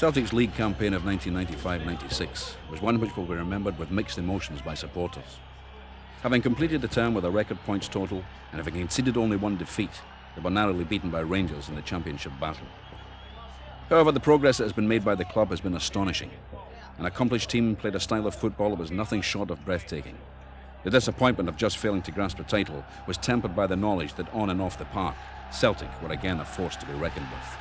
Celtic's league campaign of 1995-96 was one which will be remembered with mixed emotions by supporters. Having completed the term with a record points total and having conceded only one defeat, they were narrowly beaten by Rangers in the championship battle. However, the progress that has been made by the club has been astonishing. An accomplished team played a style of football that was nothing short of breathtaking. The disappointment of just failing to grasp a title was tempered by the knowledge that on and off the park, Celtic were again a force to be reckoned with.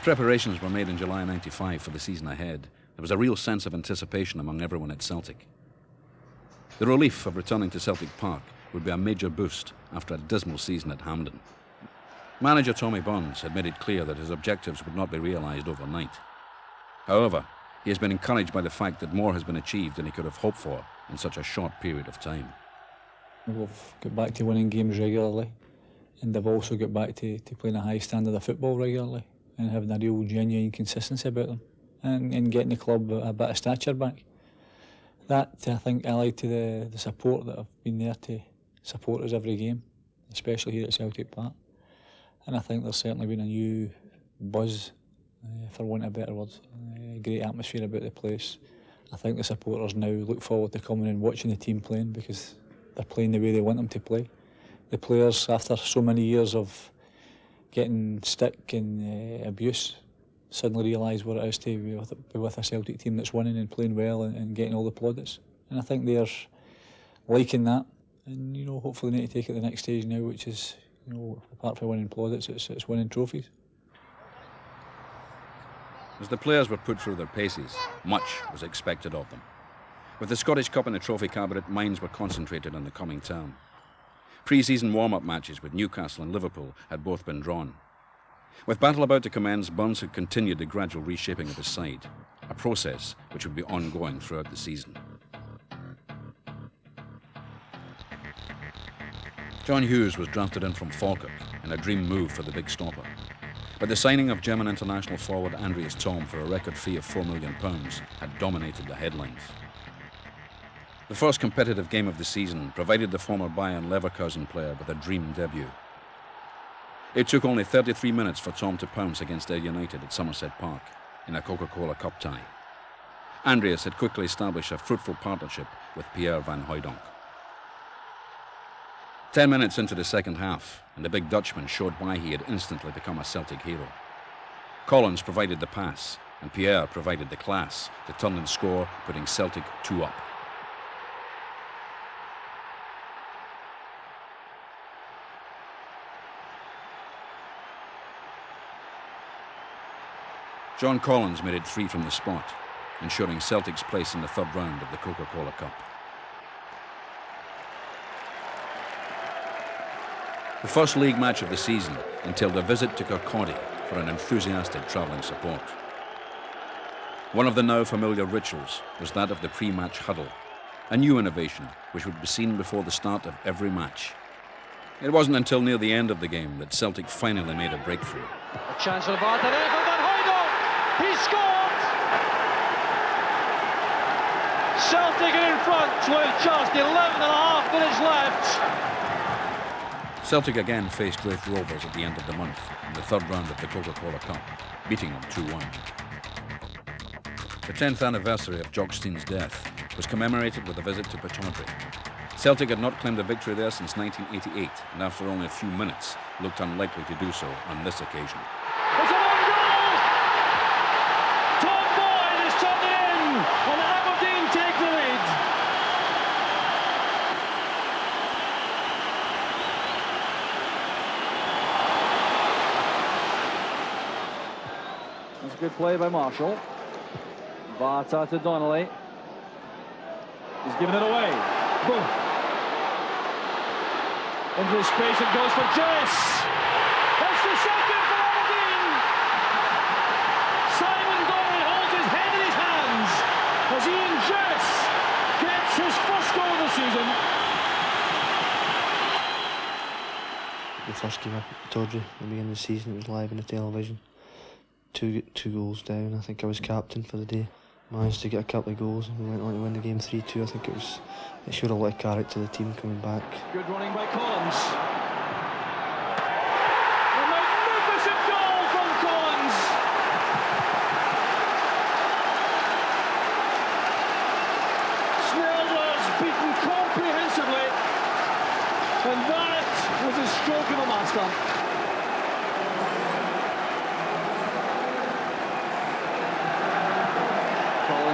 Preparations were made in July '95 for the season ahead. There was a real sense of anticipation among everyone at Celtic. The relief of returning to Celtic Park would be a major boost after a dismal season at Hampden. Manager Tommy Burns had made it clear that his objectives would not be realised overnight. However, he has been encouraged by the fact that more has been achieved than he could have hoped for in such a short period of time. We've got back to winning games regularly, and they've also got back to playing a high standard of football regularly, and having a real genuine consistency about them, and getting the club a bit of stature back. That, I think, allied to the support that have been there to support us every game, especially here at Celtic Park. And I think there's certainly been a new buzz, for want of a better word, great atmosphere about the place. I think the supporters now look forward to coming and watching the team playing because they're playing the way they want them to play. The players, after so many years of getting stick and abuse, suddenly realise what it is to be with a Celtic team that's winning and playing well and getting all the plaudits. And I think they're liking that. And, hopefully they need to take it to the next stage now, which is, apart from winning plaudits, it's winning trophies. As the players were put through their paces, much was expected of them. With the Scottish Cup and the trophy cabinet, minds were concentrated on the coming term. Pre-season warm-up matches with Newcastle and Liverpool had both been drawn. With battle about to commence, Burns had continued the gradual reshaping of his side, a process which would be ongoing throughout the season. John Hughes was drafted in from Falkirk in a dream move for the big stopper. But the signing of German international forward Andreas Thom for a record fee of £4 million had dominated the headlines. The first competitive game of the season provided the former Bayern Leverkusen player with a dream debut. It took only 33 minutes for Thom to pounce against Ayr United at Somerset Park in a Coca-Cola Cup tie. Andreas had quickly established a fruitful partnership with Pierre van Hooijdonk. 10 minutes into the second half, and the big Dutchman showed why he had instantly become a Celtic hero. Collins provided the pass, and Pierre provided the class to turn and score, putting Celtic 2 up. John Collins made it 3 from the spot, ensuring Celtic's place in the third round of the Coca-Cola Cup. The first league match of the season entailed a visit to Kirkcaldy for an enthusiastic travelling support. One of the now familiar rituals was that of the pre-match huddle, a new innovation which would be seen before the start of every match. It wasn't until near the end of the game that Celtic finally made a breakthrough. A chance for the bar today for Van Hooijdonk. He scored! Celtic are in front with just 11.5 minutes left. Celtic again faced Raith Rovers at the end of the month in the third round of the Coca-Cola Cup, beating them 2-1. The 10th anniversary of Jock Stein's death was commemorated with a visit to Pittodrie. Celtic had not claimed a victory there since 1988, and after only a few minutes, looked unlikely to do so on this occasion. It's a long goal! Tom Boyd has turned it in, and Aberdeen take the lead. That's a good play by Marshall. Barta to Donnelly. He's given it away. Boom. Into the space it goes for Jess. That's the second for Aberdeen. Simon Donnelly holds his head in his hands as Ian Jess gets his first goal of the season. The first game at Pittodrie at the beginning of the season, it was live on the television. Two goals down. I think I was captain for the day. Managed to get a couple of goals and we went on to win the game 3-2. I think it showed a lot of character to the team coming back. Good running by Collins. A magnificent goal from Collins. Sneller's beaten comprehensively, and that was a stroke of a master.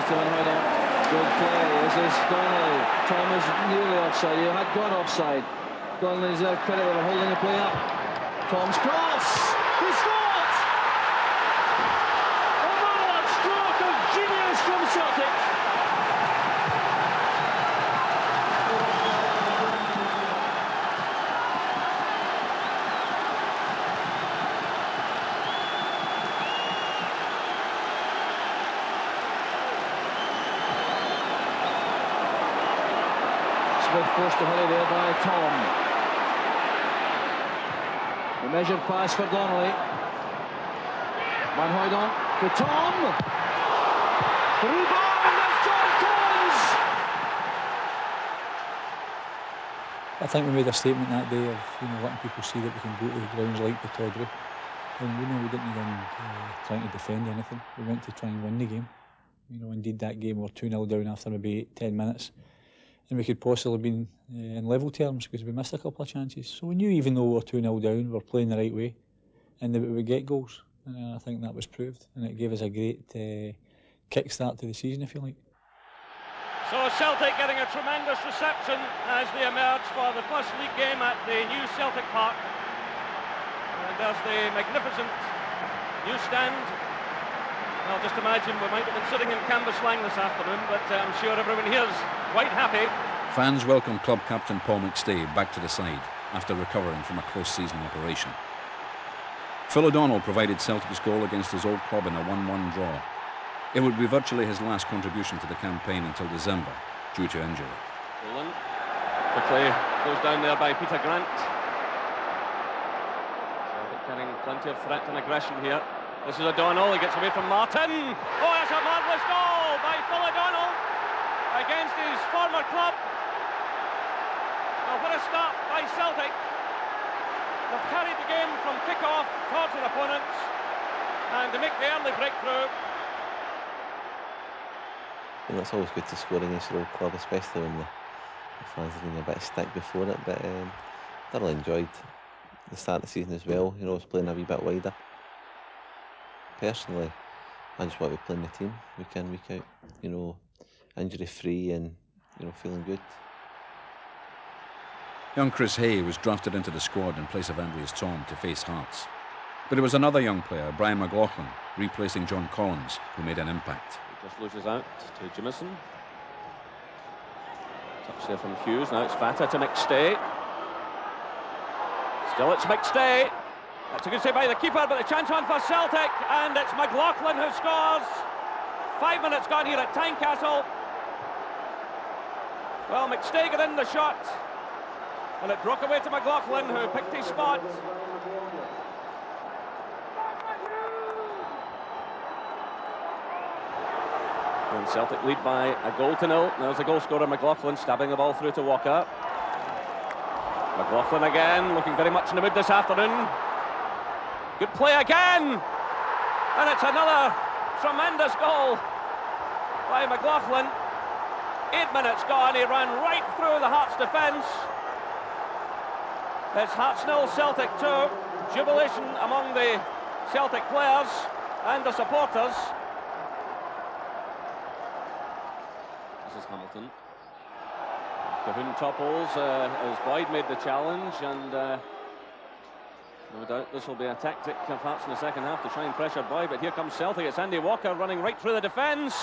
To Van Hooijdonk. Good play. This is Donnelly. Tom is nearly offside. He had gone offside. Donnelly's there credit for holding the play up. Tom's cross. He scored! Another stroke of genius from Celtic. Forced to hurry there by Tom. The measured pass for Donnelly. Van Hooijdonk to Tom. The rebound, that's John Collins. I think we made a statement that day of letting people see that we can go to the grounds like Pittodrie. And we didn't even trying to defend anything. We went to try and win the game. Indeed that game we were 2-0 down after maybe 8-10 minutes. And we could possibly have been in level terms because we missed a couple of chances. So we knew even though we were 2-0 down, we were playing the right way and that we would get goals. And I think that was proved. And it gave us a great kick-start to the season, if you like. So Celtic getting a tremendous reception as they emerge for the first league game at the new Celtic Park. And there's the magnificent new stand. Well, just imagine we might have been sitting in Cambuslang this afternoon, but I'm sure everyone here is quite happy. Fans welcomed club captain Paul McStay back to the side after recovering from a close season operation. Phil O'Donnell provided Celtic's goal against his old club in a 1-1 draw. It would be virtually his last contribution to the campaign until December, due to injury. Dolan quickly goes down there by Peter Grant. Celtic carrying plenty of threat and aggression here. This is O'Donnell, he gets away from Martin. Oh, that's a marvellous goal by Phil O'Donnell against his former club. Well, what a start by Celtic. They've carried the game from kick-off towards their opponents and to make the early breakthrough. It's always good to score against your old club, especially when the fans are getting a bit of stick before it, but thoroughly enjoyed the start of the season as well. I was playing a wee bit wider. Personally, I just want to be playing the team week in, week out, injury free and feeling good. Young Chris Hay was drafted into the squad in place of Andreas Tom to face Hearts. But it was another young player, Brian McLaughlin, replacing John Collins, who made an impact. He just loses out to Jamison. Touch there from Hughes, now it's Fata to McStay. Still it's McStay. That's a good save by the keeper, but the chance on for Celtic, and it's McLaughlin who scores. 5 minutes gone here at Tynecastle. Well, McStaggart in the shot, and it broke away to McLaughlin, who picked his spot. And Celtic lead by a goal to nil. There's the goal scorer McLaughlin stabbing the ball through to Walker. McLaughlin again, looking very much in the mood this afternoon. Good play again, and it's another tremendous goal by McLaughlin. 8 minutes gone, he ran right through the Hearts defence. It's Hearts 0, Celtic 2. Jubilation among the Celtic players and the supporters. This is Hamilton. Cahoon topples as Boyd made the challenge, and no doubt this will be a tactic of Hearts in the second half to try and pressure Boyd, but here comes Celtic. It's Andy Walker running right through the defence,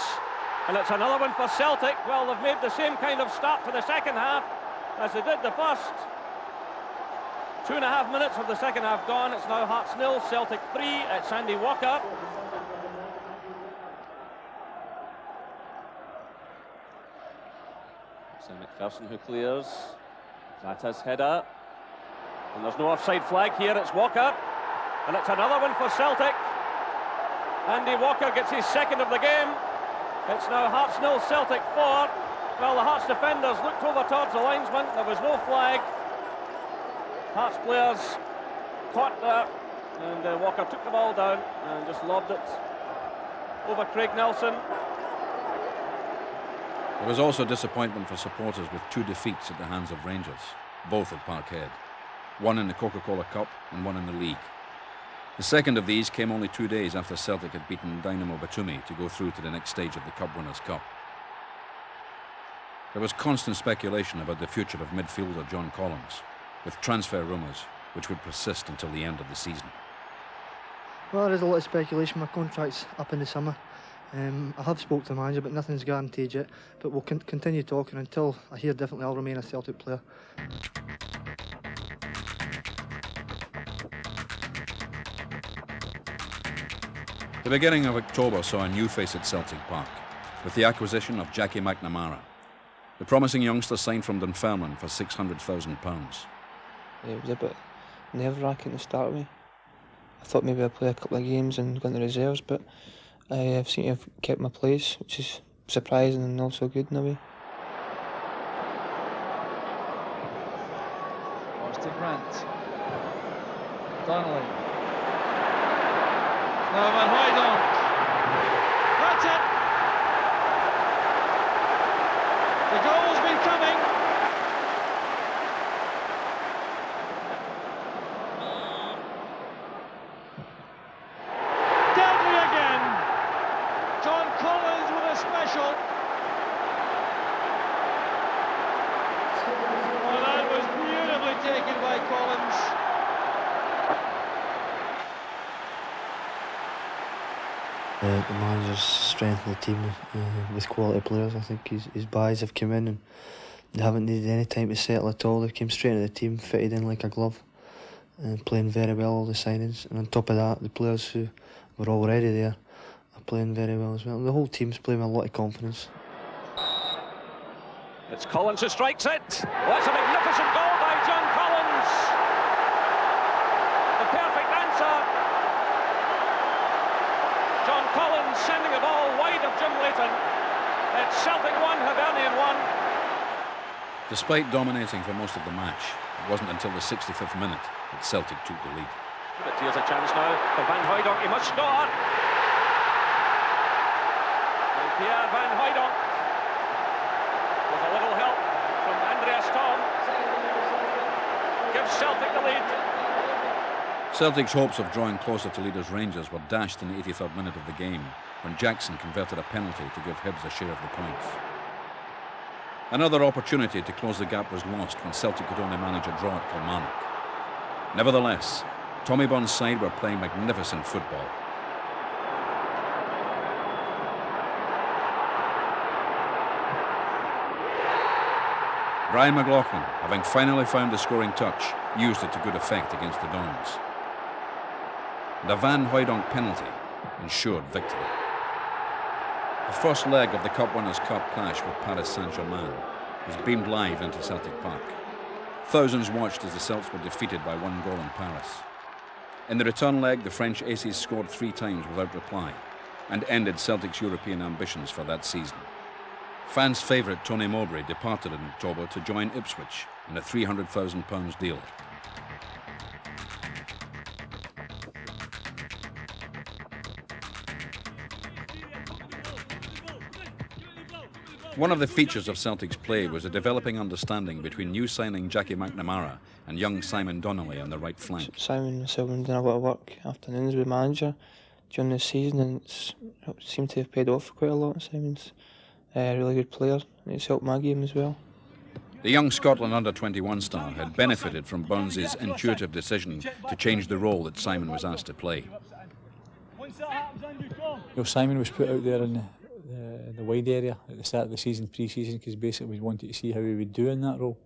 and it's another one for Celtic. Well, they've made the same kind of start to the second half as they did the first. 2.5 minutes of the second half gone. It's now Hearts 0, Celtic 3. It's Andy Walker. It's McPherson who clears. Vata's header. And there's no offside flag here. It's Walker. And it's another one for Celtic. Andy Walker gets his second of the game. It's now Hearts 0, Celtic 4. Well, the Hearts defenders looked over towards the linesman. There was no flag. Hearts players caught that, and Walker took the ball down and just lobbed it over Craig Nelson. There was also disappointment for supporters with 2 defeats at the hands of Rangers, both at Parkhead. One in the Coca-Cola Cup and one in the league. The second of these came only 2 days after Celtic had beaten Dynamo Batumi to go through to the next stage of the Cup Winners' Cup. There was constant speculation about the future of midfielder John Collins, with transfer rumours which would persist until the end of the season. Well, there is a lot of speculation. My contract's up in the summer. I have spoke to the manager, but nothing's guaranteed yet. But we'll continue talking until I hear differently. I'll remain a Celtic player. The beginning of October saw a new face at Celtic Park, with the acquisition of Jackie McNamara. The promising youngster signed from Dunfermline for £600,000. It was a bit nerve-wracking to start with. I thought maybe I'd play a couple of games and go into reserves, but I've seemed to have kept my place, which is surprising and also good in a way. Austin Grant. Donnelly. Now Van Hooydonk. That's it. The goal's been coming. Deadly again. John Collins with a special. Oh, that was beautifully taken by Collins. The manager's strengthened the team with quality players. I think his buys have come in and they haven't needed any time to settle at all. They came straight into the team, fitted in like a glove, and playing very well, all the signings. And on top of that, the players who were already there are playing very well as well. And the whole team's playing with a lot of confidence. It's Collins who strikes it. That's a magnificent goal by John Collins. The perfect answer. John Collins sending the ball wide of Jim Leighton. It's Celtic 1, Hibernian 1. Despite dominating for most of the match, it wasn't until the 65th minute that Celtic took the lead. But here's a chance now for Van Hooydonk. He must score. And Pierre Van Hooydonk, with a little help from Andreas Thom, gives Celtic the lead. Celtic's hopes of drawing closer to leaders Rangers were dashed in the 83rd minute of the game when Jackson converted a penalty to give Hibs a share of the points. Another opportunity to close the gap was lost when Celtic could only manage a draw at Kilmarnock. Nevertheless, Tommy Bond's side were playing magnificent football. Brian McLaughlin, having finally found the scoring touch, used it to good effect against the Dons. And a Van Hooydonk penalty ensured victory. The first leg of the Cup Winners' Cup clash with Paris Saint-Germain was beamed live into Celtic Park. Thousands watched as the Celts were defeated by 1 goal in Paris. In the return leg, the French aces scored 3 times without reply and ended Celtic's European ambitions for that season. Fans' favourite Tony Mowbray departed in October to join Ipswich in a £300,000 deal. One of the features of Celtic's play was a developing understanding between new signing Jackie McNamara and young Simon Donnelly on the right flank. Simon and myself have been doing a lot of work afternoons with the manager during the season, and it seemed to have paid off quite a lot. Simon's a really good player, and it's helped my game as well. The young Scotland under-21 star had benefited from Burns' intuitive decision to change the role that Simon was asked to play. Simon was put out there in the wide area at the start of the season, pre-season, because basically we wanted to see how he would do in that role.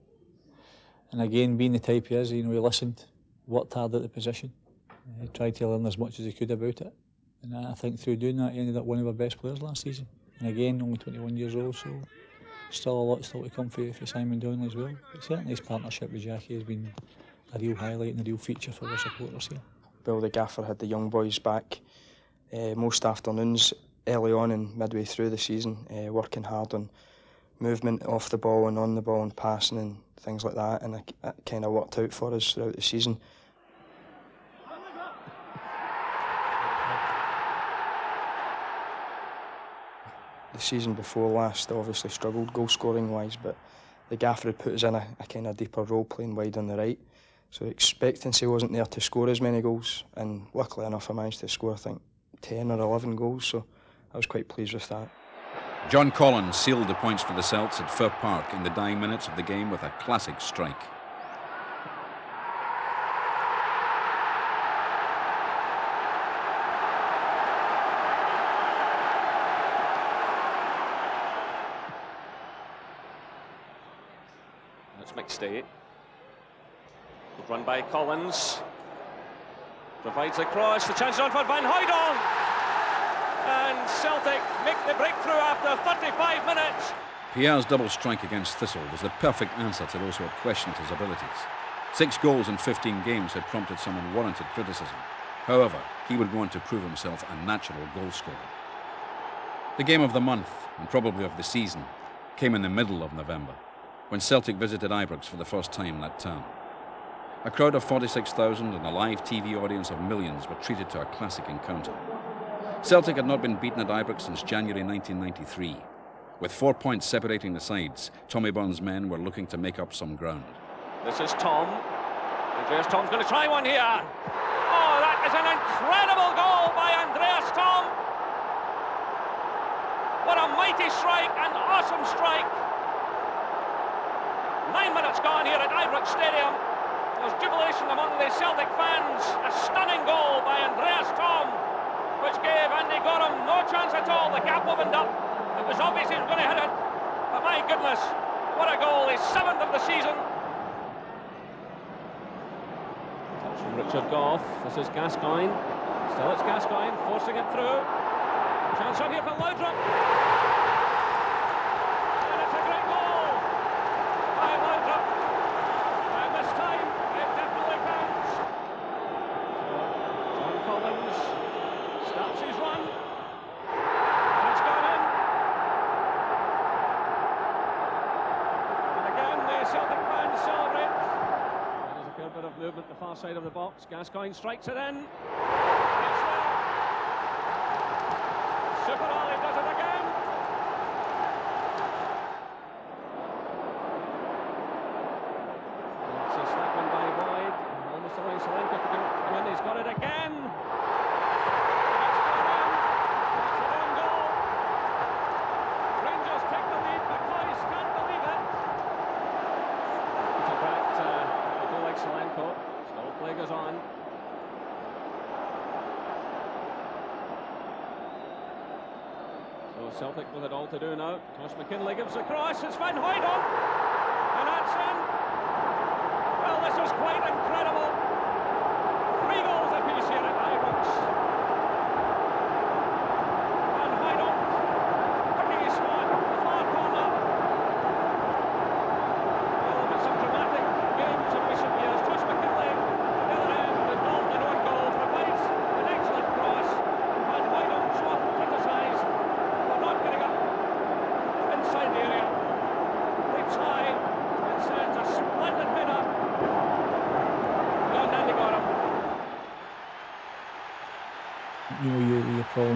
And again, being the type he is, he listened, worked hard at the position, he tried to learn as much as he could about it. And I think through doing that, he ended up one of our best players last season. And again, only 21 years old, so still a lot still to come for Simon Donnelly as well. But certainly his partnership with Jackie has been a real highlight and a real feature for the supporters here. Bill the gaffer had the young boys back most afternoons early on and midway through the season, working hard on movement off the ball and on the ball and passing and things like that, and it kind of worked out for us throughout the season. The season before last obviously struggled goal scoring wise, but the gaffer had put us in a kind of deeper role playing wide on the right, so the expectancy wasn't there to score as many goals, and luckily enough I managed to score I think 10 or 11 goals, so I was quite pleased with that. John Collins sealed the points for the Celts at Fir Park in the dying minutes of the game with a classic strike. That's McStay. Good run by Collins. Provides a cross. The chance on for Van Hooydonk. And Celtic make the breakthrough after 35 minutes. Pierre's double strike against Thistle was the perfect answer to those who had questioned his abilities. 6 goals in 15 games had prompted some unwarranted criticism. However, he would go on to prove himself a natural goal scorer. The game of the month, and probably of the season, came in the middle of November, when Celtic visited Ibrox for the first time that term. A crowd of 46,000 and a live TV audience of millions were treated to a classic encounter. Celtic had not been beaten at Ibrox since January 1993. With 4 points separating the sides, Tommy Burns' men were looking to make up some ground. This is Tom. Andreas Tom's going to try one here. Oh, that is an incredible goal by Andreas Tom. What a mighty strike, an awesome strike. 9 minutes gone here at Ibrox Stadium. There's jubilation among the Celtic fans. A stunning goal by Andreas Tom, which gave Andy Gorham no chance at all. The gap opened up. It was obvious he was going to hit it. But my goodness, what a goal. His 7th of the season. Touch from Richard Gough. This is Gascoigne. Still it's Gascoigne, forcing it through. Chance on here for Laudrup. And it's a great goal by Laudrup. And this time, it definitely counts. So, John Collins starts his run, and it's gone in. And again, the Celtic fans celebrate. There's a fair bit of movement the far side of the box. Gascoigne strikes it in. It's well. Super Ali does it again. It's a slap in by Boyd. Almost allowing Solanka to come in. He's got it again. Still play goes on. So Celtic with it all to do now. Tosh McKinlay gives a cross. It's Van Hooydonk, and that's in. Well, this is quite incredible. 3 goals apiece here at Ibrox. Van Hooydonk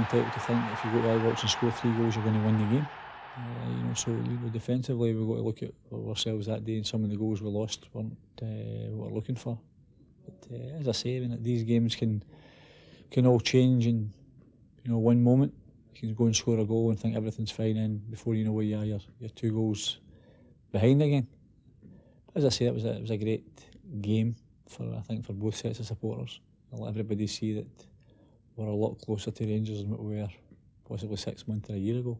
type to think if you go to Ibrox and score 3 goals, you're going to win the game. So defensively, we've got to look at ourselves that day, and some of the goals we lost weren't what we're looking for. But as I say, these games can all change in one moment. You can go and score a goal and think everything's fine, and before you know where you are, you're 2 goals behind again. But as I say, it was a great game for both sets of supporters. I'll let everybody see that we're a lot closer to Rangers than what we were possibly 6 months or a year ago.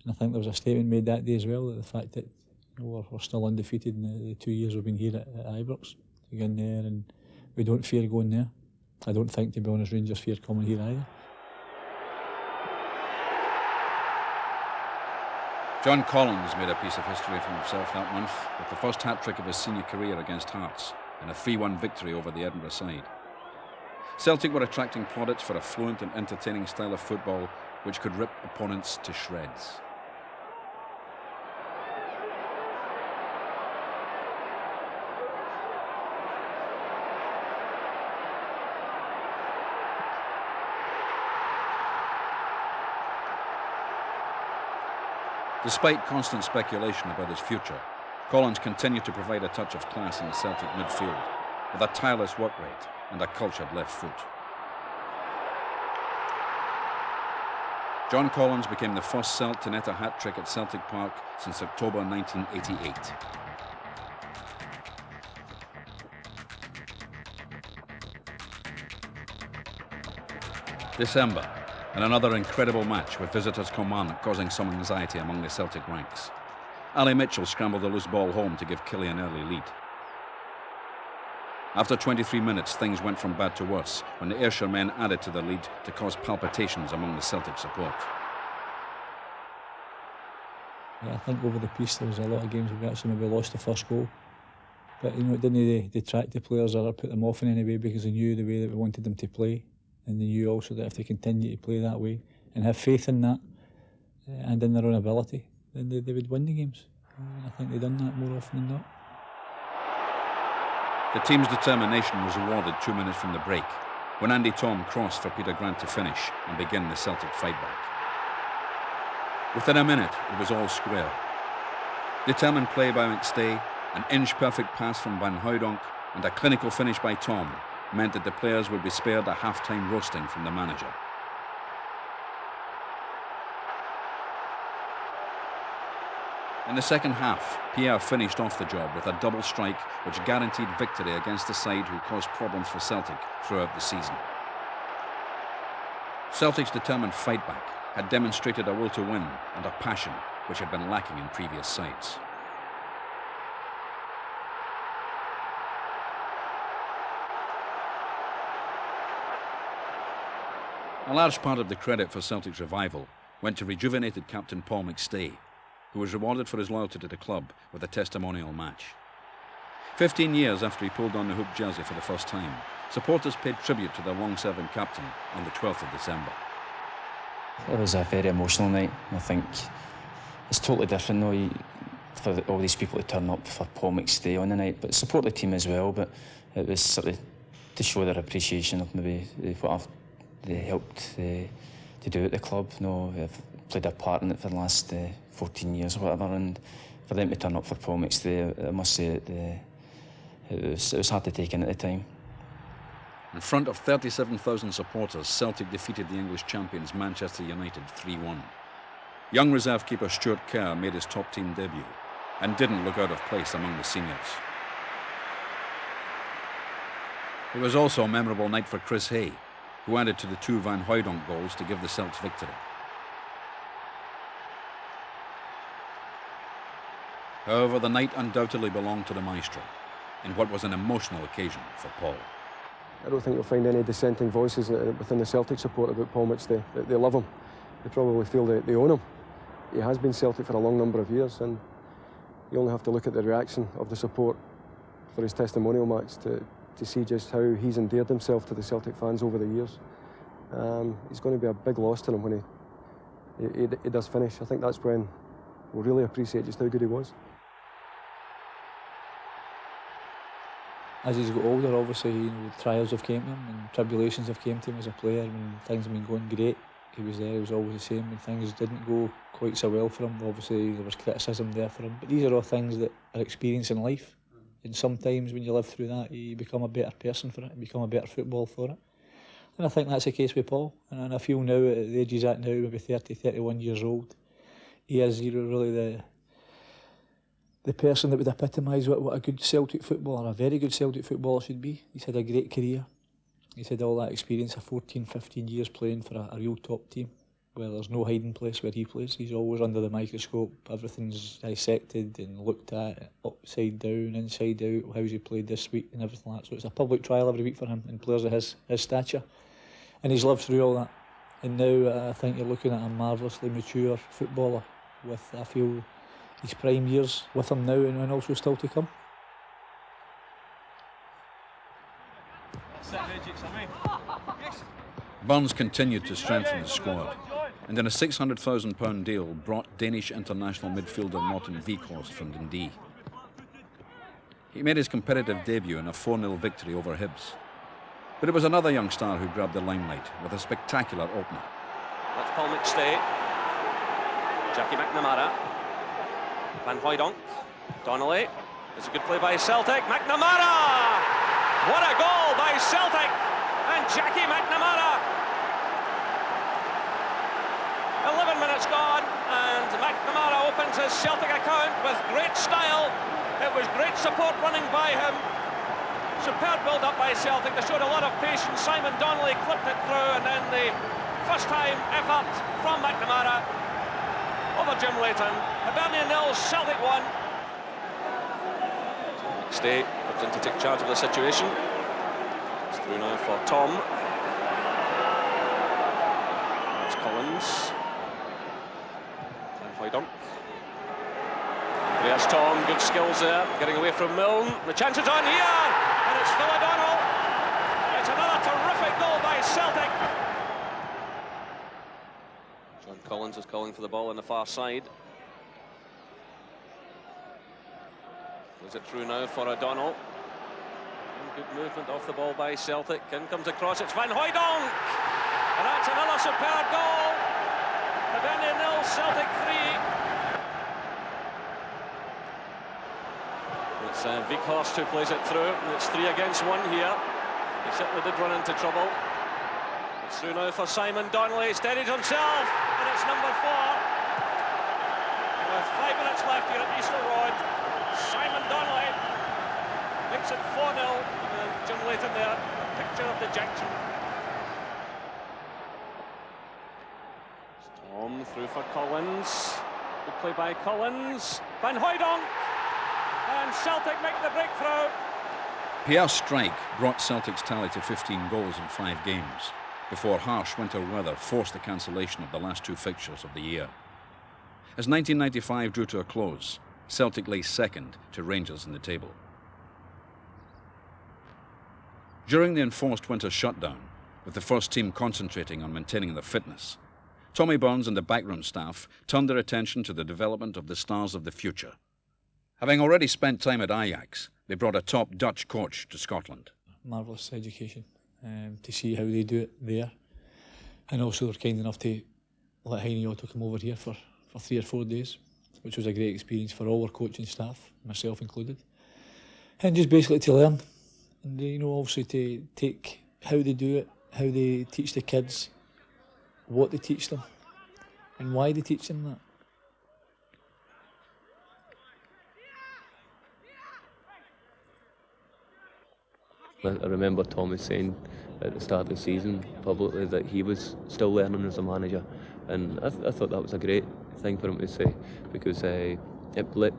And I think there was a statement made that day as well, that the fact that we're still undefeated in the 2 years we've been here at Ibrox. To go in there, and we don't fear going there. I don't think, to be honest, Rangers fear coming here either. John Collins made a piece of history for himself that month with the first hat-trick of his senior career against Hearts in a 3-1 victory over the Edinburgh side. Celtic were attracting plaudits for a fluent and entertaining style of football which could rip opponents to shreds. Despite constant speculation about his future, Collins continued to provide a touch of class in the Celtic midfield, with a tireless work rate and a cultured left foot. John Collins became the first Celt to net a hat-trick at Celtic Park since October 1988. December, and another incredible match with visitors Kilmarnock causing some anxiety among the Celtic ranks. Ali Mitchell scrambled a loose ball home to give Killie an early lead. After 23 minutes, things went from bad to worse when the Ayrshire men added to the lead to cause palpitations among the Celtic support. I think over the piece there was a lot of games where we actually maybe lost the first goal. But it didn't detract the players or put them off in any way, because they knew the way that we wanted them to play. And they knew also that if they continue to play that way and have faith in that and in their own ability, then they would win the games. And I think they've done that more often than not. The team's determination was rewarded 2 minutes from the break, when Andy Thom crossed for Peter Grant to finish and begin the Celtic fight back. Within a minute, it was all square. Determined play by McStay, an inch-perfect pass from Van Hooijdonk, and a clinical finish by Thom meant that the players would be spared a half-time roasting from the manager. In the second half, Pierre finished off the job with a double strike which guaranteed victory against the side who caused problems for Celtic throughout the season. Celtic's determined fight back had demonstrated a will to win and a passion which had been lacking in previous sides. A large part of the credit for Celtic's revival went to rejuvenated captain Paul McStay, who was rewarded for his loyalty to the club with a testimonial match. 15 years after he pulled on the hoop jersey for the first time, supporters paid tribute to their long-serving captain on the 12th of December. It was a very emotional night. I think it's totally different though, for all these people to turn up for Paul McStay on the night, but support the team as well. But it was sort of to show their appreciation of maybe what they helped to do at the club. They've played a part in it for the last 14 years or whatever, and for them to turn up for Paul McStay, I must say it was hard to take in at the time. In front of 37,000 supporters, Celtic defeated the English champions Manchester United 3-1. Young reserve keeper Stuart Kerr made his top team debut and didn't look out of place among the seniors. It was also a memorable night for Chris Hay, who added to the 2 Van Hooijdonk goals to give the Celts victory. However, the night undoubtedly belonged to the maestro, in what was an emotional occasion for Paul. I don't think you'll find any dissenting voices within the Celtic support about Paul McStay. They love him. They probably feel they own him. He has been Celtic for a long number of years, and you only have to look at the reaction of the support for his testimonial match to see just how he's endeared himself to the Celtic fans over the years. He's going to be a big loss to them when he does finish. I think that's when we'll really appreciate just how good he was. As he's got older, obviously, trials have came to him and tribulations have came to him as a player when things have been going great. he was there, he was always the same. When things didn't go quite so well for him, obviously there was criticism there for him. But these are all things that are experience in life. And sometimes when you live through that, you become a better person for it, you become a better footballer for it. And I think that's the case with Paul. And I feel now, at the age he's at now, maybe 30, 31 years old, he is really the person that would epitomise what a good Celtic footballer, a very good Celtic footballer should be. He's had a great career. He's had all that experience of 14, 15 years playing for a real top team, where there's no hiding place where he plays. He's always under the microscope. Everything's dissected and looked at, upside down, inside out, how's he played this week and everything like that. So it's a public trial every week for him and players of his stature. And he's lived through all that. And now I think you're looking at a marvellously mature footballer with, I feel, his prime years with him now and also still to come. Burns continued to strengthen the squad, and in a £600,000 deal brought Danish international midfielder Morten Vikhorst from Dundee. He made his competitive debut in a 4-0 victory over Hibs. But it was another young star who grabbed the limelight with a spectacular opener. That's Paul McStay. Jackie McNamara. Van Hooijdonk. Donnelly. It's a good play by Celtic. McNamara! What a goal by Celtic! And Jackie McNamara. 11 minutes gone, and McNamara opens his Celtic account with great style. It was great support running by him. Superb build-up by Celtic. They showed a lot of patience. Simon Donnelly clipped it through, and then the first-time effort from McNamara over Jim Leighton. Hibernian 0, Celtic 1. McStay comes in to take charge of the situation. It's through now for Tom. That's Collins. Van Hooijdonk. Andreas Tom, good skills there, getting away from Milne. The chance is on here, and it's Phil O'Donnell. It's another terrific goal by Celtic. John Collins is calling for the ball on the far side. Is it through now for O'Donnell? Good movement off the ball by Celtic. In comes across, it's Van Hooijdonk! And that's another superb goal. Hibernian 0, Celtic 3. It's Vikhorst who plays it through, and it's 3 against 1 here. He certainly did run into trouble. It's through now for Simon Donnelly, steadies himself, and it's number 4. With 5 minutes left here at Easter Road, Simon Donnelly makes it 4-0, and Jim Leighton there, picture of dejection. Tom through for Collins, good play by Collins, Van Hooijdonk, and Celtic make the breakthrough. Pierre Strijk brought Celtic's tally to 15 goals in 5 games, before harsh winter weather forced the cancellation of the last 2 fixtures of the year. As 1995 drew to a close, Celtic lay second to Rangers in the table. During the enforced winter shutdown, with the first team concentrating on maintaining their fitness, Tommy Burns and the backroom staff turned their attention to the development of the stars of the future. Having already spent time at Ajax, they brought a top Dutch coach to Scotland. Marvellous education to see how they do it there. And also they're kind enough to let Heine Otto come over here for 3 or 4 days, which was a great experience for all our coaching staff, myself included. And just basically to learn. And you know, obviously to take how they do it, how they teach the kids, what they teach them, and why they teach them that. I remember Tommy saying at the start of the season publicly that he was still learning as a manager, and I thought that was a great thing for him to say, because it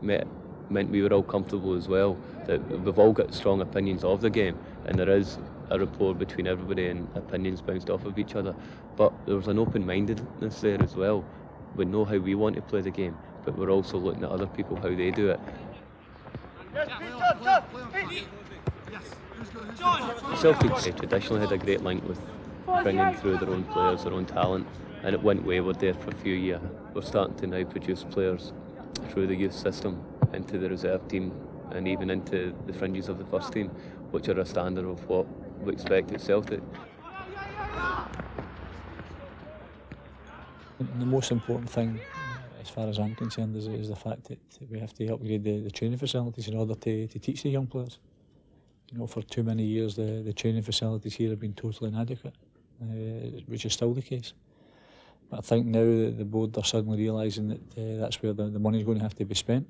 meant we were all comfortable as well, that we've all got strong opinions of the game, and there is a rapport between everybody and opinions bounced off of each other, but there was an open-mindedness there as well. We know how we want to play the game, but we're also looking at other people, how they do it. Celtic traditionally had a great link with bringing through their own players, their own talent, and it went wayward there for a few years. We're starting to now produce players through the youth system into the reserve team and even into the fringes of the first team, which are a standard of what we expect at Celtic. The most important thing, as far as I'm concerned, is the fact that we have to upgrade the training facilities in order to teach the young players. You know, for too many years the training facilities here have been totally inadequate, which is still the case. But I think now that the board are suddenly realising that that's where the money's going to have to be spent,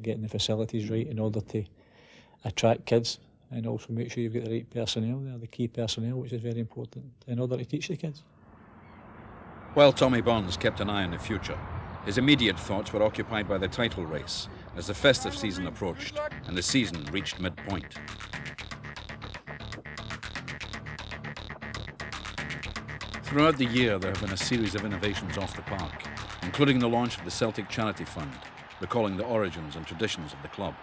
getting the facilities right in order to attract kids and also make sure you've got the right personnel there, the key personnel, which is very important in order to teach the kids. While Tommy Bonds kept an eye on the future, his immediate thoughts were occupied by the title race as the festive season approached and the season reached midpoint. Throughout the year, there have been a series of innovations off the park, including the launch of the Celtic Charity Fund, recalling the origins and traditions of the club.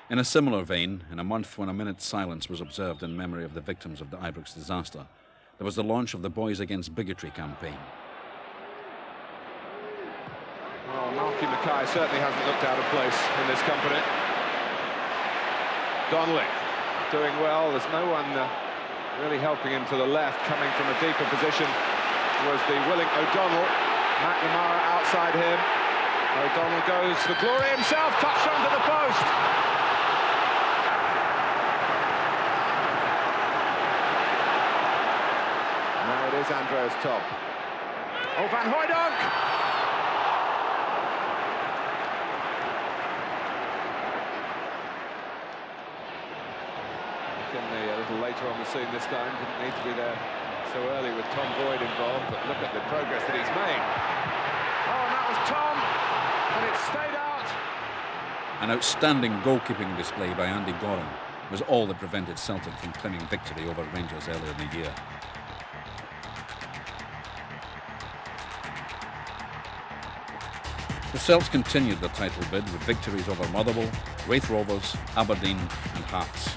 In a similar vein, in a month when a minute's silence was observed in memory of the victims of the Ibrox disaster, there was the launch of the Boys Against Bigotry campaign. Well, Malky Mackay certainly hasn't looked out of place in this company. Donnelly doing well. There's no one really helping him to the left. Coming from a deeper position was the willing O'Donnell. McNamara outside him. O'Donnell goes for glory himself. Touched onto the post. Now it is Andreas Topp. Oh, Van Hooijdonk! A little later on the scene this time, didn't need to be there so early with Tom Boyd involved, but look at the progress that he's made. Oh, and that was Tom, and it stayed out. An outstanding goalkeeping display by Andy Goram was all that prevented Celtic from claiming victory over Rangers earlier in the year. The Celts continued their title bid with victories over Motherwell, Raith Rovers, Aberdeen and Hearts.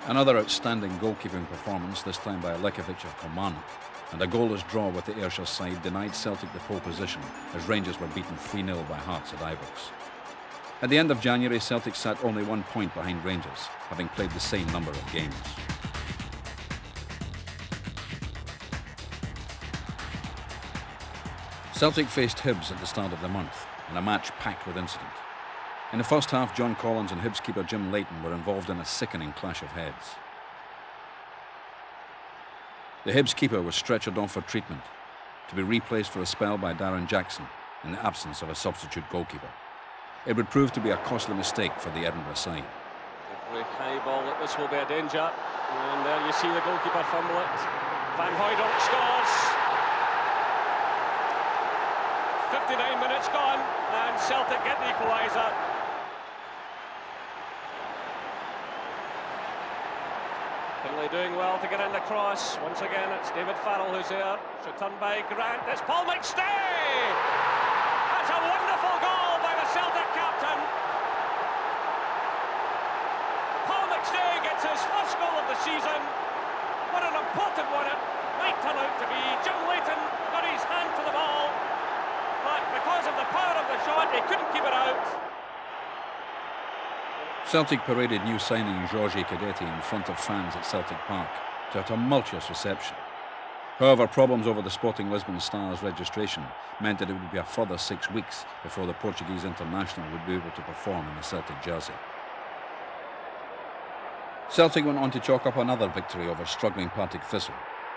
Another outstanding goalkeeping performance, this time by Lekovic of Kilmarnock, and a goalless draw with the Ayrshire side denied Celtic the pole position as Rangers were beaten 3-0 by Hearts at Ibrox. At the end of January, Celtic sat only 1 point behind Rangers, having played the same number of games. Celtic faced Hibs at the start of the month in a match packed with incident. In the first half, John Collins and Hibs keeper Jim Leighton were involved in a sickening clash of heads. The Hibs keeper was stretchered off for treatment, to be replaced for a spell by Darren Jackson in the absence of a substitute goalkeeper. It would prove to be a costly mistake for the Edinburgh side. Every high ball that this will be a danger. And there you see the goalkeeper fumble it. Van Hooijdonk scores. 59 minutes gone and Celtic get the equaliser. Finlay doing well to get in the cross. Once again it's David Farrell who's there. Returned by Grant. It's Paul McStay! That's a wonderful goal by the Celtic captain. Paul McStay gets his first goal of the season. What an important one it might turn out to be. Jim Leighton got his hand to the ball, but because of the power of the shot, he couldn't keep it out. Celtic paraded new signing Georges Cadetti in front of fans at Celtic Park to a tumultuous reception. However, problems over the Sporting Lisbon Stars registration meant that it would be a further 6 weeks before the Portuguese international would be able to perform in the Celtic jersey. Celtic went on to chalk up another victory over struggling Partick Thistle,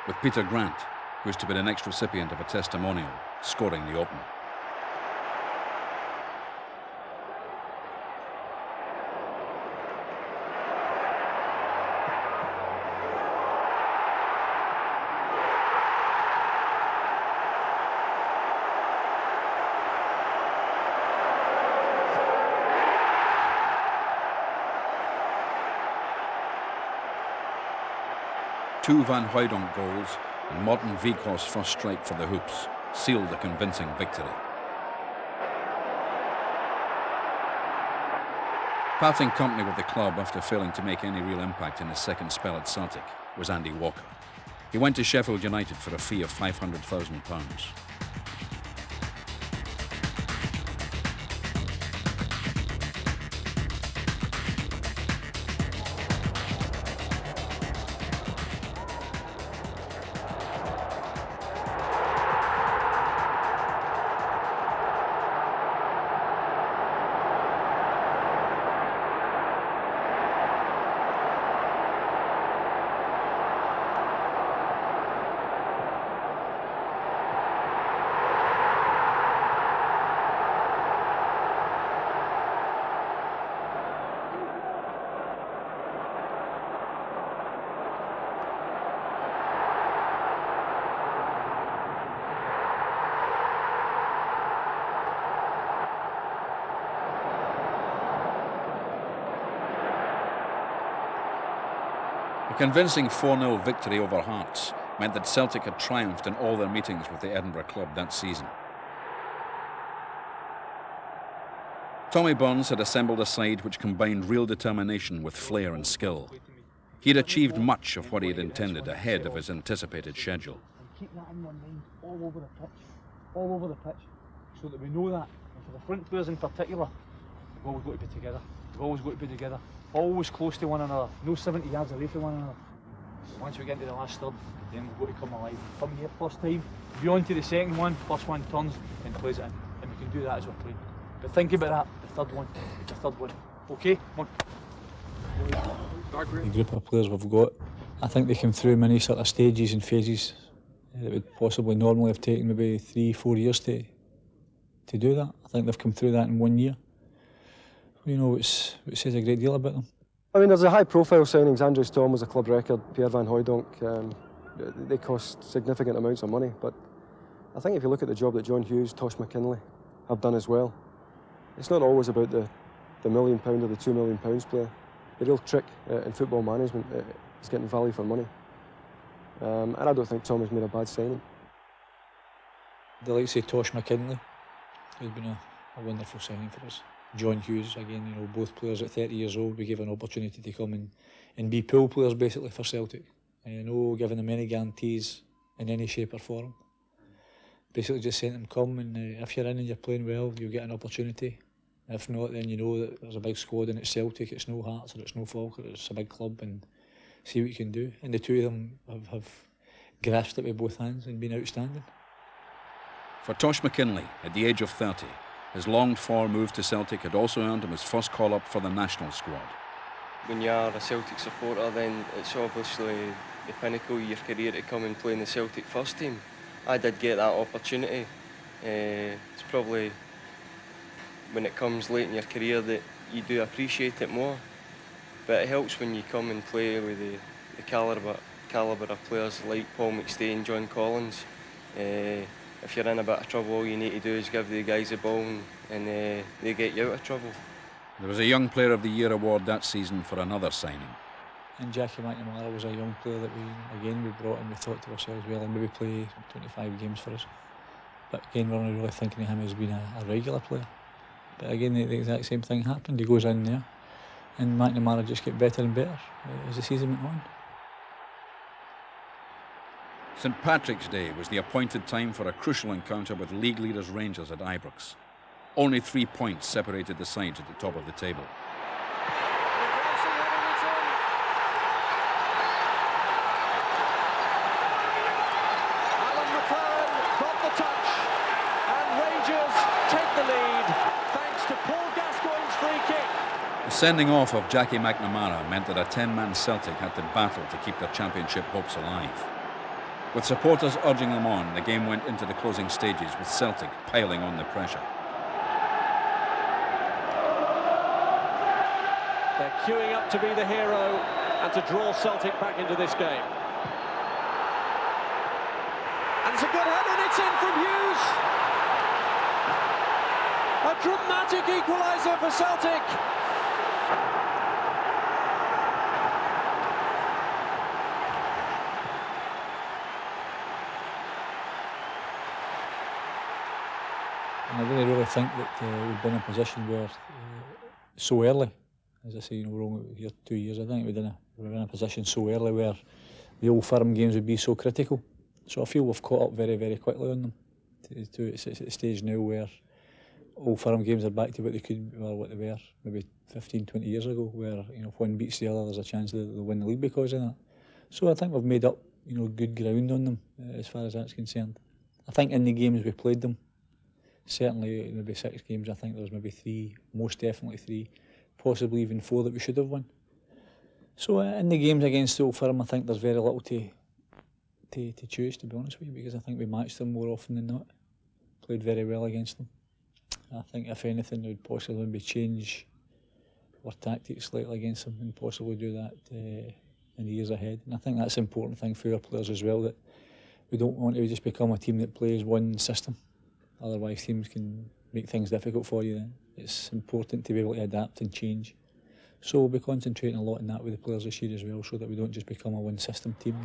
with Peter Grant, who is to be the next recipient of a testimonial, scoring the opener. Two Van Hooijdonk goals and Morten Wieghorst's first strike for the Hoops sealed a convincing victory. Parting company with the club after failing to make any real impact in his second spell at Celtic was Andy Walker. He went to Sheffield United for a fee of £500,000. A convincing 4-0 victory over Hearts meant that Celtic had triumphed in all their meetings with the Edinburgh club that season. Tommy Burns had assembled a side which combined real determination with flair and skill. He had achieved much of what he had intended ahead of his anticipated schedule. Keep that in your mind all over the pitch, so that we know that. And for the front players in particular, we've always got to be together. We've always got to be together. Always close to one another, no 70 yards away from one another. Once we get into the last third, then we've got to come alive. Come here first time, be on to the second one, first one turns and plays it in. And we can do that as we're playing. But think about that, the third one. Okay, come on. The group of players we've got, I think they came through many sort of stages and phases that would possibly normally have taken maybe 3-4 years to do that. I think they've come through that in 1 year. You know, it says a great deal about them. I mean, there's a high-profile signings. Andries Tom was a club record. Pierre Van Hooijdonk, they cost significant amounts of money. But I think if you look at the job that John Hughes, Tosh McKinlay have done as well, it's not always about the £1 million or the £2 million player. The real trick in football management is getting value for money. And I don't think Tom has made a bad signing. The likes of Tosh McKinlay has been a wonderful signing for us. John Hughes, again, you know, both players at 30 years old, we gave an opportunity to come and be pool players basically for Celtic. No giving them any guarantees in any shape or form. Basically just saying to them, come and if you're in and you're playing well, you'll get an opportunity. If not, then you know that there's a big squad and it's Celtic, it's no Hearts or it's no Falkirk, it's a big club, and see what you can do. And the two of them have grasped it with both hands and been outstanding. For Tosh McKinlay, at the age of 30, His longed-for move to Celtic had also earned him his first call-up for the national squad. When you are a Celtic supporter, then it's obviously the pinnacle of your career to come and play in the Celtic first team. I did get that opportunity. It's probably when it comes late in your career that you do appreciate it more. But it helps when you come and play with the calibre of players like Paul McStay and John Collins. If you're in a bit of trouble, all you need to do is give the guys a ball and they get you out of trouble. There was a Young Player of the Year award that season for another signing. And Jackie McNamara was a young player that we brought in. We thought to ourselves, well, he'll maybe play 25 games for us. But again, we're not really thinking of him as being a regular player. But again, the exact same thing happened. He goes in there, and McNamara just get better and better as the season went on. St Patrick's Day was the appointed time for a crucial encounter with league leaders Rangers at Ibrox. Only 3 points separated the sides at the top of the table. Alan McLaren got the touch, and Rangers take the lead thanks to Paul Gascoigne's free kick. The sending off of Jackie McNamara meant that a 10-man Celtic had to battle to keep their championship hopes alive. With supporters urging them on, the game went into the closing stages with Celtic piling on the pressure. They're queuing up to be the hero and to draw Celtic back into this game. And it's a good header, and it's in from Hughes. A dramatic equaliser for Celtic. And I didn't really think that we'd been in a position where so early, as I say, we're only here 2 years. I think we were in a position so early where the Old Firm games would be so critical. So I feel we've caught up very, very quickly on them. It's at the stage now where Old Firm games are back to what they were maybe 15, 20 years ago, where if one beats the other, there's a chance they'll win the league because of that. So I think we've made up good ground on them as far as that's concerned. I think in the games we played them, certainly maybe 6 games, I think there was maybe 3, most definitely 3, possibly even 4 that we should have won. So in the games against Old Firm, I think there's very little to choose, to be honest with you, because I think we matched them more often than not. Played very well against them. I think if anything, we'd possibly maybe change our tactics slightly against them and possibly do that in the years ahead. And I think that's an important thing for our players as well, that we don't want to just become a team that plays one system. Otherwise teams can make things difficult for you then. It's important to be able to adapt and change. So we'll be concentrating a lot on that with the players this year as well, so that we don't just become a one system team.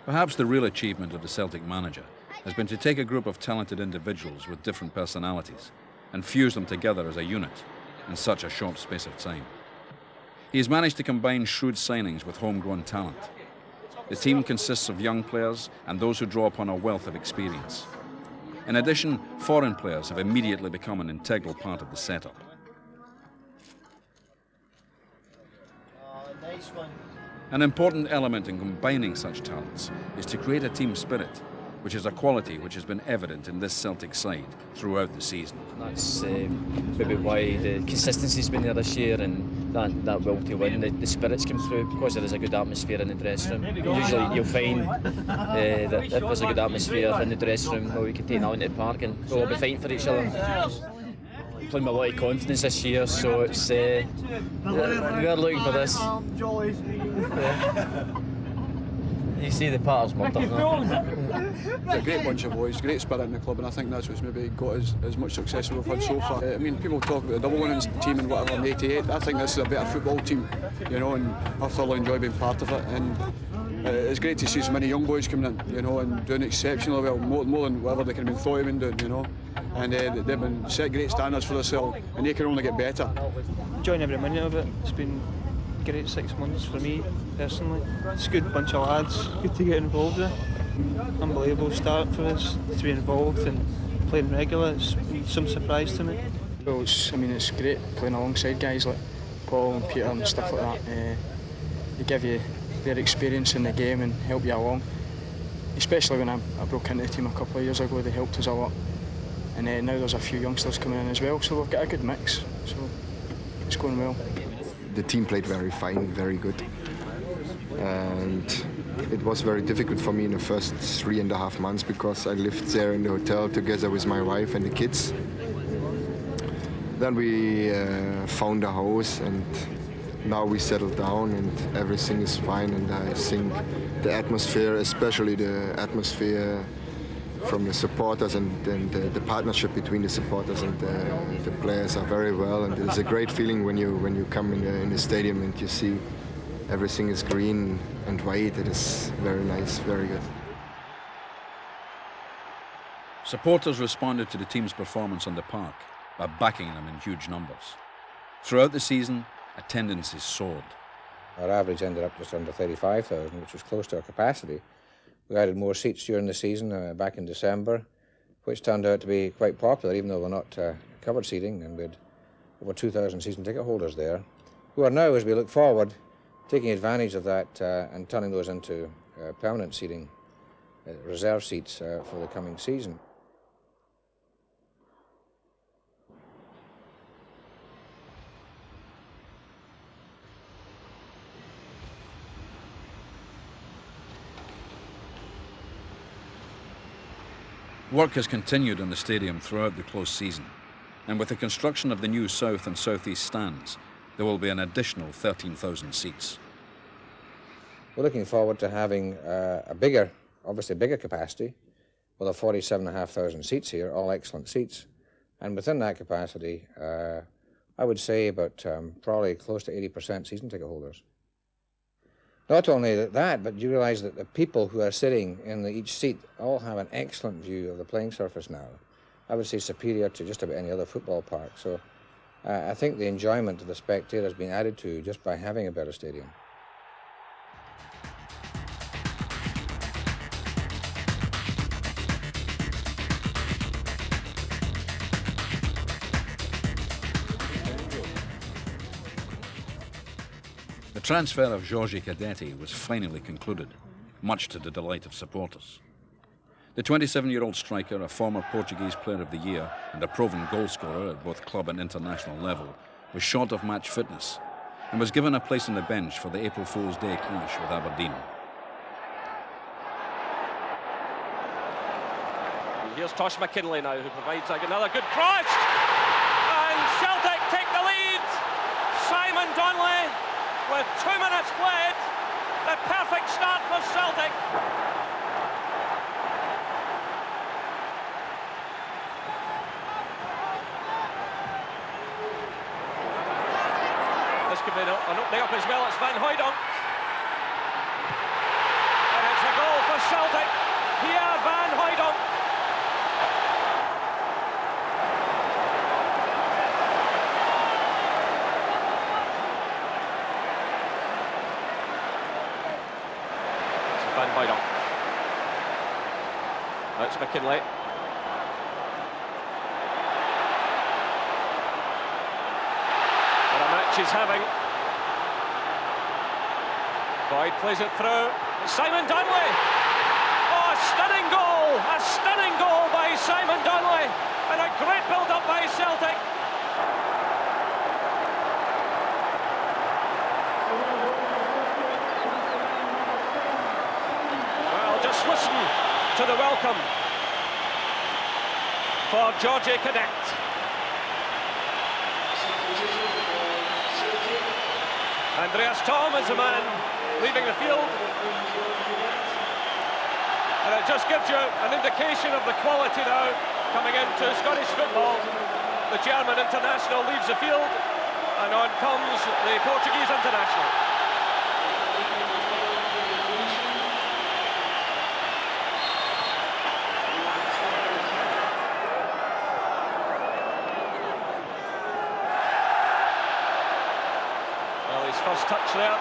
Perhaps the real achievement of the Celtic manager has been to take a group of talented individuals with different personalities and fuse them together as a unit in such a short space of time. He has managed to combine shrewd signings with homegrown talent. The team consists of young players and those who draw upon a wealth of experience. In addition, foreign players have immediately become an integral part of the setup. Nice one. An important element in combining such talents is to create a team spirit, which is a quality which has been evident in this Celtic side throughout the season. That's maybe why the consistency's been there this year, and that will to win. The spirits come through because there is a good atmosphere in the dressing room. Usually you'll find that if there's a good atmosphere in the dressing room, we can take that into the park and we'll be fighting for each other. Playing with a lot of confidence this year, so it's we're looking for this. You see the Patters murder. It's a great bunch of boys, great spirit in the club, and I think that's what's maybe got as much success as we've had so far. I mean, people talk about the double winnings team and whatever in '88. I think this is a better football team, and I thoroughly enjoy being part of it. And it's great to see so many young boys coming in, and doing exceptionally well, more than whatever they can have been thought of been doing, And they've been set great standards for themselves, and they can only get better. Enjoying every minute of it. It's been a great 6 months for me personally. It's a good bunch of lads, good to get involved with. Unbelievable start for us to be involved and playing regular. It's some surprise to me. Well, it's great playing alongside guys like Paul and Peter and stuff like that. They give you their experience in the game and help you along. especially when I broke into the team a couple of years ago, they helped us a lot. And now there's a few youngsters coming in as well, so we've got a good mix. So it's going well. The team played very fine, very good. And it was very difficult for me in the first 3.5 months because I lived there in the hotel together with my wife and the kids. Then we found a house and now we settled down and everything is fine, and I think the atmosphere, especially the atmosphere from the supporters and the partnership between the supporters and the players are very well, and it's a great feeling when you come in the stadium and you see everything is green and white. It is very nice, very good. Supporters responded to the team's performance on the park by backing them in huge numbers. Throughout the season, attendances soared. Our average ended up just under 35,000, which was close to our capacity. We added more seats during the season back in December, which turned out to be quite popular, even though we're not covered seating, and we had over 2,000 season ticket holders there, who are now, as we look forward, taking advantage of that and turning those into permanent seating, reserve seats for the coming season. Work has continued in the stadium throughout the close season, and with the construction of the new south and southeast stands, there will be an additional 13,000 seats. We're looking forward to having a bigger, obviously bigger capacity. We'll have 47,500 seats here, all excellent seats. And within that capacity, I would say about probably close to 80% season ticket holders. Not only that, but you realise that the people who are sitting in each seat all have an excellent view of the playing surface now. I would say superior to just about any other football park. So I think the enjoyment of the spectator has been added to just by having a better stadium. The transfer of Jorge Cadete was finally concluded, much to the delight of supporters. The 27-year-old striker, a former Portuguese Player of the Year and a proven goalscorer at both club and international level, was short of match fitness and was given a place on the bench for the April Fool's Day clash with Aberdeen. Here's Tosh McKinlay now, who provides another good cross. And Celtic take the lead. Simon Donnelly with 2 minutes played. The perfect start for Celtic. This could be an opening up as well. It's Van Hooijdonk. And it's a goal for Celtic. Pierre Van Hooijdonk. Van Hooijdonk. That's McKinlay. What a match he's having. Boyd plays it through. Simon Donnelly. Oh, a stunning goal! A stunning goal by Simon Donnelly. And a great build-up by Celtic. Just listen to the welcome for Jorge Cadete. Andreas Thom is the man leaving the field. And it just gives you an indication of the quality now coming into Scottish football. The German international leaves the field, and on comes the Portuguese international. First touch there,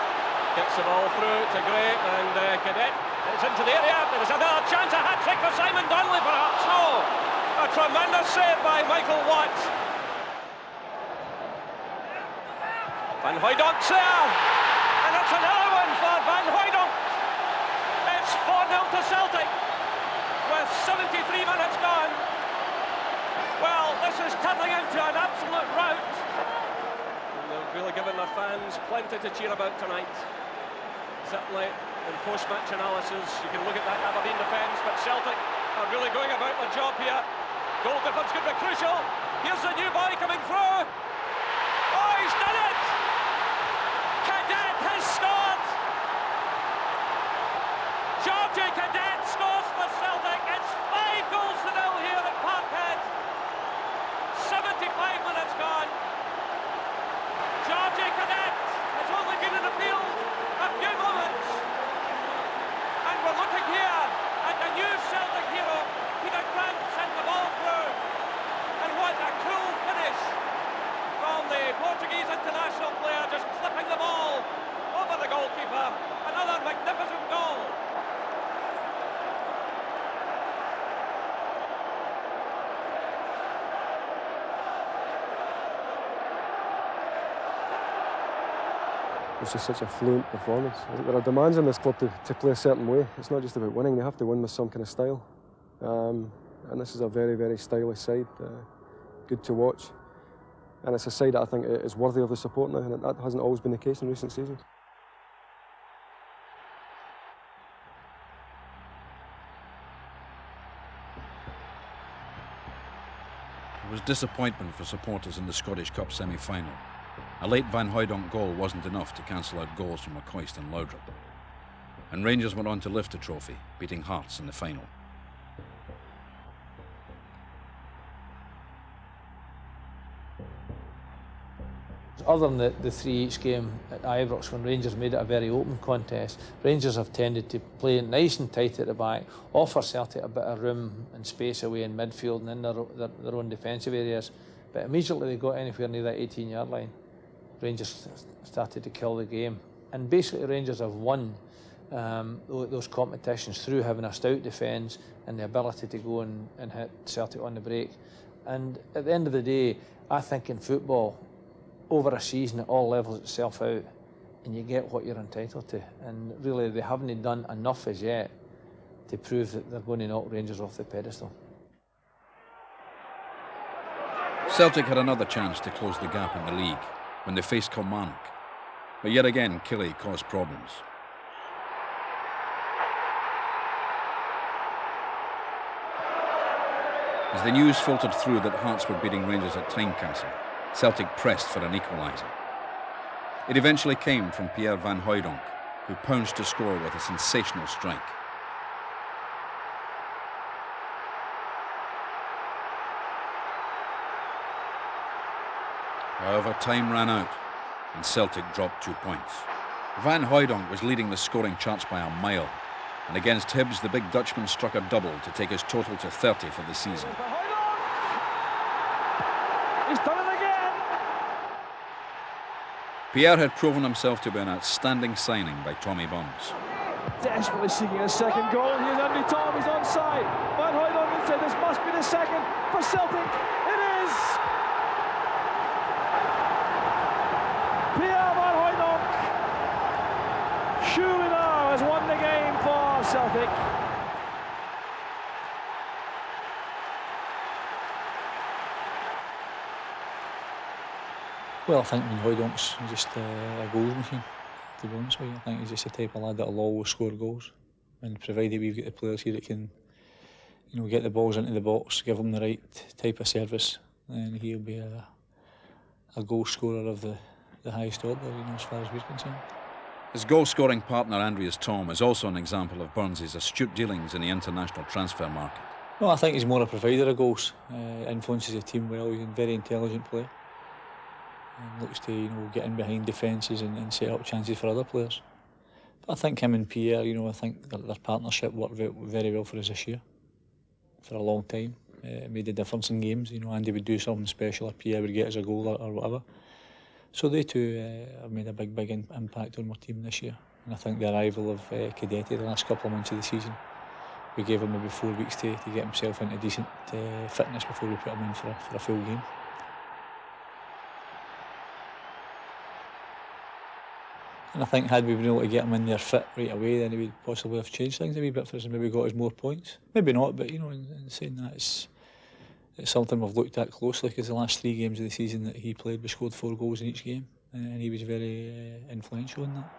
gets the ball through to Gray, and Cadete is into the area. There's another chance, a hat-trick for Simon Donnelly perhaps. No, a tremendous save by Michael Watt. Van Hooijdonk's there, and it's another one for Van Hooijdonk. It's It's 4-0 to Celtic with 73 minutes gone. Well, this is turning into an absolute rout. And they've really given their fans plenty to cheer about tonight. Certainly in post-match analysis, you can look at that Aberdeen defence, but Celtic are really going about their job here. Goal difference could be crucial. Here's the new boy coming through. Oh, he's done it! Cadet has scored! Georgie Cadet scores for Celtic. It's 5-0 here at Parkhead. 75 minutes gone. Georgie Cadet has only been in the field a few moments. And we're looking here at the new Celtic hero. Peter Grant sent the ball through. And what a cool finish from the Portuguese international player, just clipping the ball over the goalkeeper. Another magnificent goal. It's just such a fluent performance. There are demands on this club to play a certain way. It's not just about winning, they have to win with some kind of style. And this is a very, very stylish side, good to watch. And it's a side that I think is worthy of the support now, and that hasn't always been the case in recent seasons. There was disappointment for supporters in the Scottish Cup semi-final. A late Van Hooijdonk goal wasn't enough to cancel out goals from McCoist and Laudrup. And Rangers went on to lift the trophy, beating Hearts in the final. Other than the 3-each game at Ibrox, when Rangers made it a very open contest, Rangers have tended to play nice and tight at the back, offer Celtic a bit of room and space away in midfield and in their own defensive areas. But immediately they got anywhere near that 18-yard line, Rangers started to kill the game. And basically Rangers have won those competitions through having a stout defence and the ability to go and hit Celtic on the break. And at the end of the day, I think in football, over a season it all levels itself out and you get what you're entitled to. And really they haven't done enough as yet to prove that they're going to knock Rangers off the pedestal. Celtic had another chance to close the gap in the league when they faced Kilmarnock. But yet again, Killie caused problems. As the news filtered through that Hearts were beating Rangers at Tynecastle, Celtic pressed for an equaliser. It eventually came from Pierre Van Hooijdonk, who pounced to score with a sensational strike. However, time ran out and Celtic dropped 2 points. Van Hooijdonk was leading the scoring charts by a mile, and against Hibs the big Dutchman struck a double to take his total to 30 for the season. He's done it again! Pierre had proven himself to be an outstanding signing by Tommy Burns. Desperately seeking a second goal. Here's Andy Tom, he's onside. Van Hooijdonk said this must be the second for Celtic. It is! Pierre Van Hooijdonk surely now has won the game for Celtic. Well, I think Van Hooijdonk's just a goals machine, to be honest with you. I think he's just the type of lad that'll always score goals. And provided we've got the players here that can, you know, get the balls into the box, give them the right type of service, then he'll be a goal scorer of the highest order, you know, as far as we're concerned. His goal-scoring partner Andreas Thom is also an example of Burns' astute dealings in the international transfer market. No, I think he's more a provider of goals, influences the team well. He's a very intelligent player. And looks to, you know, get in behind defences and set up chances for other players. But I think him and Pierre, you know, I think their partnership worked very well for us this year. For a long time, it made a difference in games. You know, Andy would do something special, or Pierre would get us a goal or whatever. So they two have made a big impact on our team this year. And I think the arrival of Cadete the last couple of months of the season, we gave him maybe 4 weeks to get himself into decent fitness before we put him in for a full game. And I think had we been able to get him in there fit right away, then he would possibly have changed things a wee bit for us and maybe got us more points. Maybe not, but you know, in saying that, it's something we've looked at closely because the last 3 games of the season that he played, we scored 4 goals in each game, and he was very influential in that.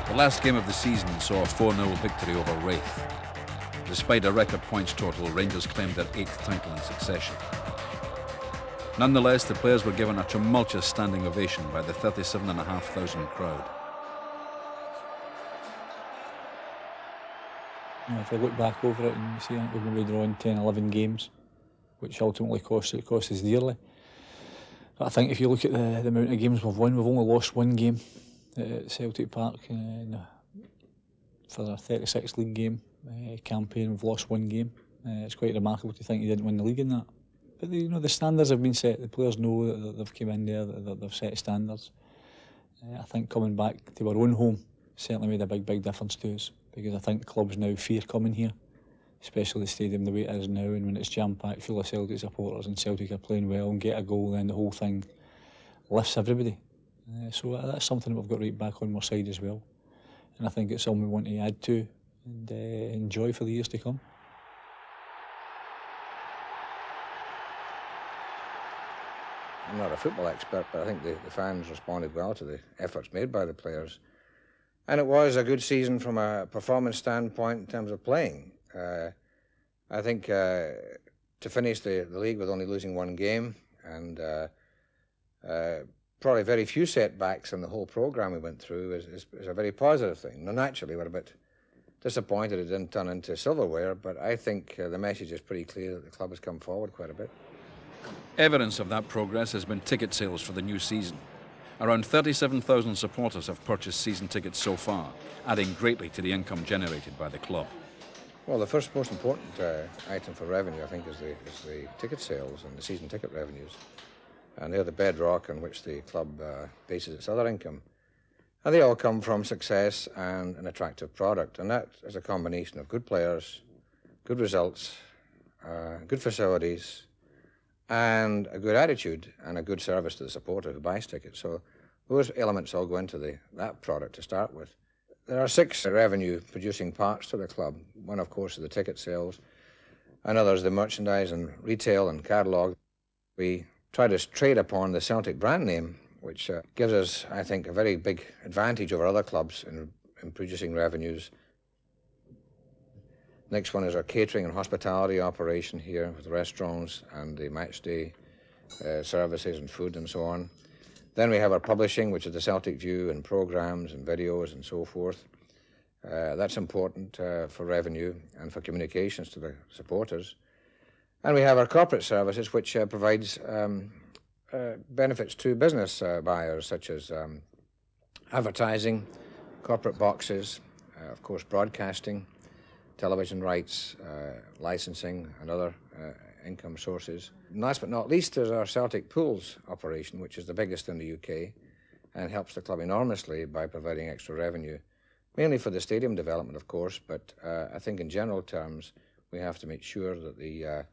The last game of the season saw a 4-0 victory over Raith. Despite a record points total, Rangers claimed their 8th title in succession. Nonetheless, the players were given a tumultuous standing ovation by the 37,500 crowd. You know, if I look back over it and see, I think we've maybe drawn 10, 11 games, which ultimately cost us dearly. But I think if you look at the amount of games we've won, we've only lost 1 game at Celtic Park for our 36 league game campaign. We've lost 1 game. It's quite remarkable to think you didn't win the league in that. But you know, the standards have been set. The players know that they've come in there, that they've set standards. I think coming back to our own home certainly made a big difference to us, because I think clubs now fear coming here, especially the stadium the way it is now, and when it's jam-packed full of Celtic supporters and Celtic are playing well and get a goal, then the whole thing lifts everybody. So that's something that we've got right back on our side as well, and I think it's something we want to add to and enjoy for the years to come. I'm not a football expert, but I think the fans responded well to the efforts made by the players. And it was a good season from a performance standpoint in terms of playing. I think to finish the league with only losing 1 game and probably very few setbacks in the whole programme we went through is a very positive thing. Now, naturally, we're a bit disappointed it didn't turn into silverware, but I think the message is pretty clear that the club has come forward quite a bit. Evidence of that progress has been ticket sales for the new season. Around 37,000 supporters have purchased season tickets so far, adding greatly to the income generated by the club. Well, the first most important item for revenue, I think, is the ticket sales and the season ticket revenues. And they're the bedrock on which the club bases its other income. And they all come from success and an attractive product. And that is a combination of good players, good results, good facilities, and a good attitude and a good service to the supporter who buys tickets. So those elements all go into that product to start with. There are 6 revenue-producing parts to the club. One, of course, is the ticket sales. Another is the merchandise and retail and catalogue. We try to trade upon the Celtic brand name, which gives us, I think, a very big advantage over other clubs in producing revenues. Next one is our catering and hospitality operation here with restaurants and the match day services and food and so on. Then we have our publishing, which is the Celtic View and programmes and videos and so forth. That's important for revenue and for communications to the supporters. And we have our corporate services, which provides benefits to business buyers, such as advertising, corporate boxes, of course broadcasting, television rights, licensing and other income sources. And last but not least, there's our Celtic Pools operation, which is the biggest in the UK and helps the club enormously by providing extra revenue, mainly for the stadium development, of course, but I think in general terms we have to make sure that the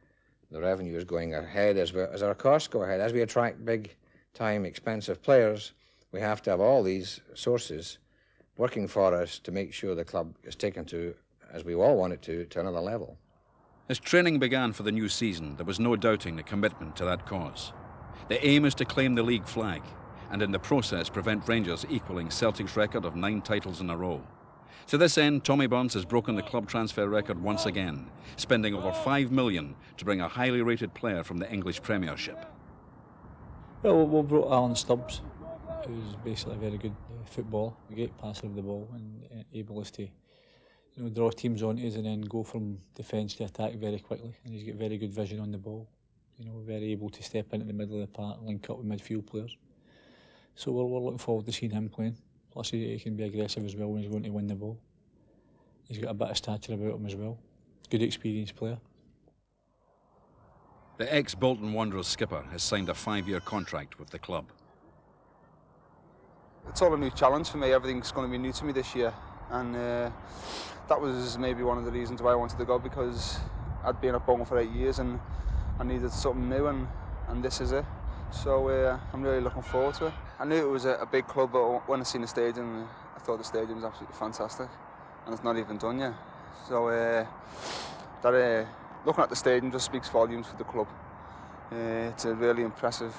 revenue is going ahead as our costs go ahead. As we attract big-time, expensive players, we have to have all these sources working for us to make sure the club is taken to, as we all want it to another level. As training began for the new season, there was no doubting the commitment to that cause. The aim is to claim the league flag, and in the process prevent Rangers equalling Celtic's record of 9 titles in a row. To this end, Tommy Burns has broken the club transfer record once again, spending over $5 million to bring a highly rated player from the English Premiership. Well, we brought Alan Stubbs, who's basically a very good footballer, a great passer of the ball, and able to draw teams onto us and then go from defence to attack very quickly. And he's got very good vision on the ball, very able to step into the middle of the park, link up with midfield players. So we're looking forward to seeing him playing. Plus he can be aggressive as well when he's going to win the ball. He's got a bit of stature about him as well. Good experienced player. The ex-Bolton Wanderers skipper has signed a 5-year contract with the club. It's all a new challenge for me. Everything's going to be new to me this year, and that was maybe one of the reasons why I wanted to go, because I'd been at Bolton for 8 years and I needed something new, and this is it. So I'm really looking forward to it. I knew it was a big club, but when I seen the stadium, I thought the stadium was absolutely fantastic, and it's not even done yet. So looking at the stadium just speaks volumes for the club. It's a really impressive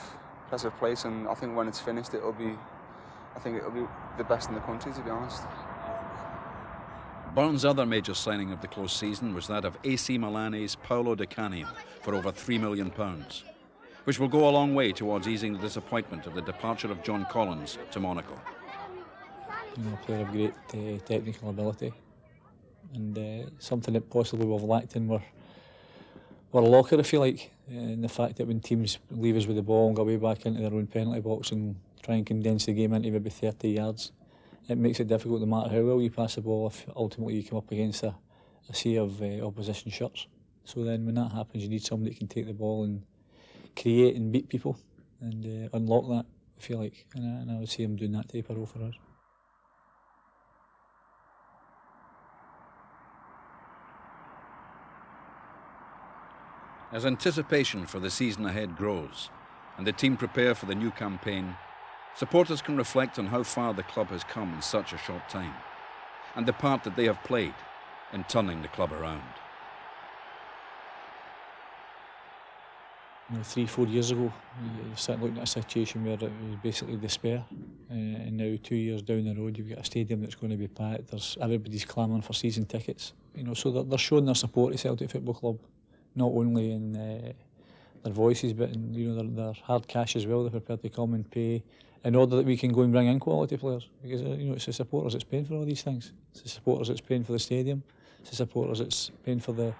place, and I think when it's finished, it'll be the best in the country, to be honest. Burns' other major signing of the close season was that of AC Milan's Paolo Di Canio for over £3 million, which will go a long way towards easing the disappointment of the departure of John Collins to Monaco. A player of great technical ability, and something that possibly we've lacked in our locker, if you like, and the fact that when teams leave us with the ball and go way back into their own penalty box and try and condense the game into maybe 30 yards, it makes it difficult no matter how well you pass the ball if ultimately you come up against a sea of opposition shots. So then when that happens, you need somebody that can take the ball and create and beat people and unlock that, if you like, and I would see him doing that type of role for us. As anticipation for the season ahead grows and the team prepare for the new campaign, supporters can reflect on how far the club has come in such a short time and the part that they have played in turning the club around. 3-4 years ago, you start looking at a situation where it was basically despair, and now 2 years down the road you've got a stadium that's going to be packed. Everybody's clamouring for season tickets, so they're showing their support to Celtic Football Club, not only in their voices but in their hard cash as well. They're prepared to come and pay in order that we can go and bring in quality players, because it's the supporters that's paying for all these things. It's the supporters that's paying for the stadium. It's the supporters that's paying for the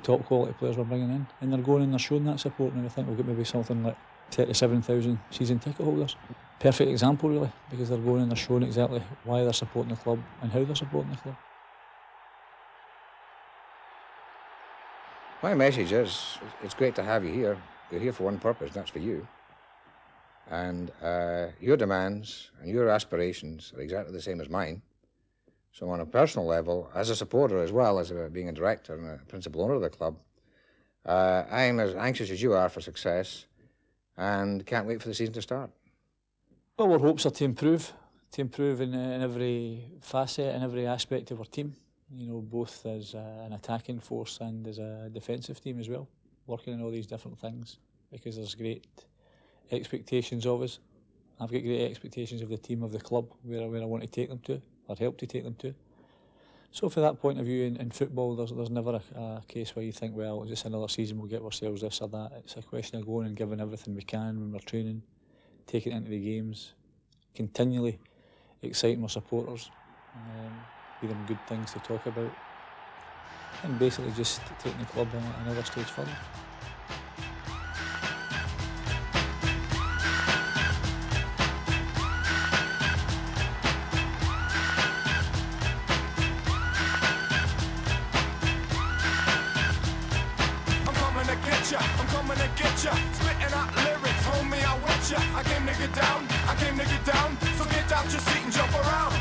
top quality players we're bringing in, and they're going and they're showing that support. And I think we'll get maybe something like 37,000 season ticket holders. Perfect example really, because they're going and they're showing exactly why they're supporting the club and how they're supporting the club. My message is, it's great to have you here. You're here for one purpose, and that's for you. And your demands and your aspirations are exactly the same as mine. So on a personal level, as a supporter as well as being a director and a principal owner of the club, I'm as anxious as you are for success and can't wait for the season to start. Well, our hopes are to improve in every facet and every aspect of our team. Both as an attacking force and as a defensive team as well, working on all these different things, because there's great expectations of us. I've got great expectations of the team, of the club, where I want to take them to, or help to take them to. So from that point of view, in football, there's never a case where you think, well, just another season we'll get ourselves this or that. It's a question of going and giving everything we can when we're training, taking it into the games, continually exciting our supporters, give them good things to talk about, and basically just taking the club another stage further. I'm coming to get ya, spitting out lyrics, homie, I want ya. I came to get down, so get out your seat and jump around,